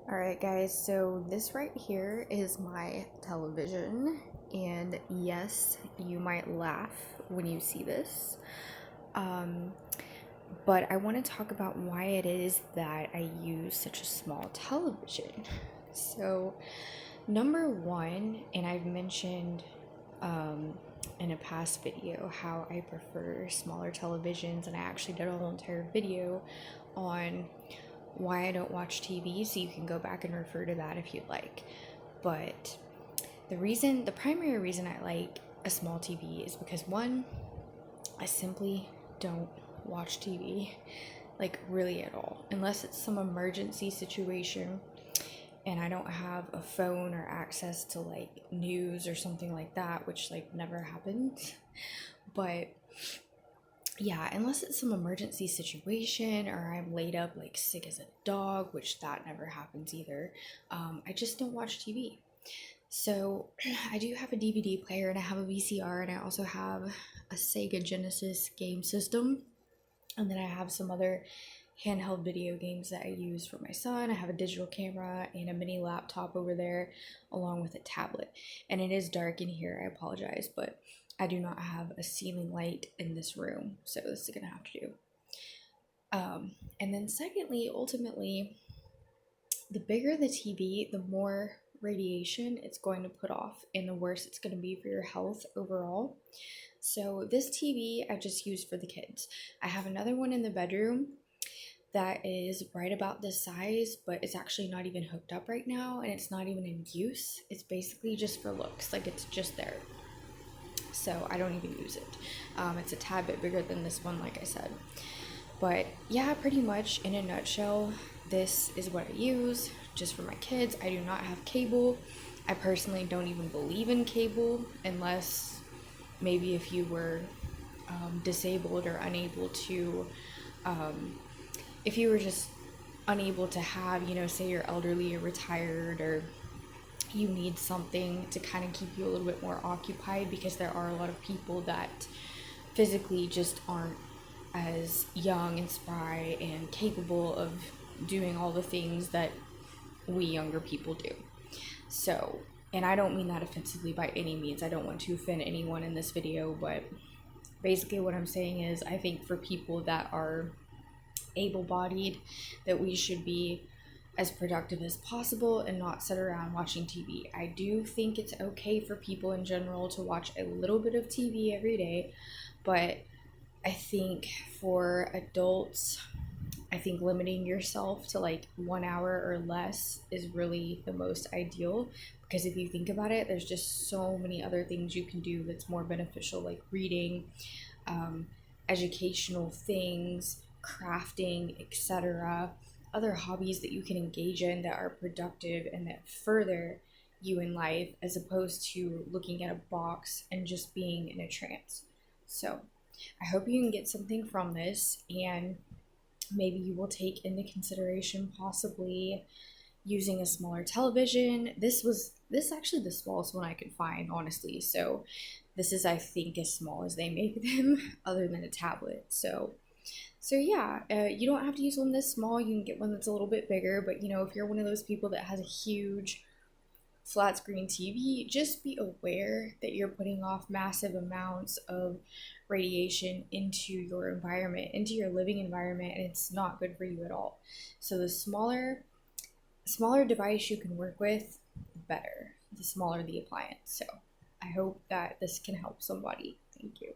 Alright guys, so this right here is my television, and yes, you might laugh when you see this, um, but I want to talk about why it is that I use such a small television. So, number one, and I've mentioned um, in a past video how I prefer smaller televisions, and I actually did a whole entire video on why I don't watch TV, so you can go back and refer to that if you'd like. But the primary reason I like a small TV is because one, I simply don't watch TV, like really at all, unless it's some emergency situation and I don't have a phone or access to like news or something like that, which like never happens. But yeah, unless it's some emergency situation or I'm laid up like sick as a dog, which that never happens either, I just don't watch TV. So I do have a DVD player and I have a VCR and I also have a Sega Genesis game system. And then I have some other handheld video games that I use for my son. I have a digital camera and a mini laptop over there, along with a tablet. And it is dark in here, I apologize, but I do not have a ceiling light in this room, so this is gonna have to do. And then, secondly, ultimately, the bigger the TV, the more radiation it's going to put off, and the worse it's going to be for your health overall. So, this TV I just use for the kids. I have another one in the bedroom that is right about this size, but it's actually not even hooked up right now and it's not even in use. It's basically just for looks, like it's just there. So I don't even use it. It's a tad bit bigger than this one, like I said. But yeah, pretty much in a nutshell, this is what I use just for my kids. I do not have cable. I personally don't even believe in cable unless maybe if you were disabled or unable to if you were just unable to have, say you're elderly or retired, or you need something to kind of keep you a little bit more occupied, because there are a lot of people that physically just aren't as young and spry and capable of doing all the things that we younger people do. So, and I don't mean that offensively by any means. I don't want to offend anyone in this video, but basically what I'm saying is I think for people that are able-bodied, that we should be as productive as possible and not sit around watching TV. I do think it's okay for people in general to watch a little bit of TV every day, but I think for adults, I think limiting yourself to like 1 hour or less is really the most ideal, because if you think about it, there's just so many other things you can do that's more beneficial, like reading, educational things, crafting, etc. Other hobbies that you can engage in that are productive and that further you in life, as opposed to looking at a box and just being in a trance. So, I hope you can get something from this, and maybe you will take into consideration possibly using a smaller television. This actually the smallest one I could find, honestly. So this is, I think, as small as they make them, other than a tablet. So yeah, you don't have to use one this small. You can get one that's a little bit bigger. But if you're one of those people that has a huge flat screen TV, just be aware that you're putting off massive amounts of radiation into your environment, into your living environment, and it's not good for you at all. So the smaller device you can work with, the better. The smaller the appliance. So I hope that this can help somebody. Thank you.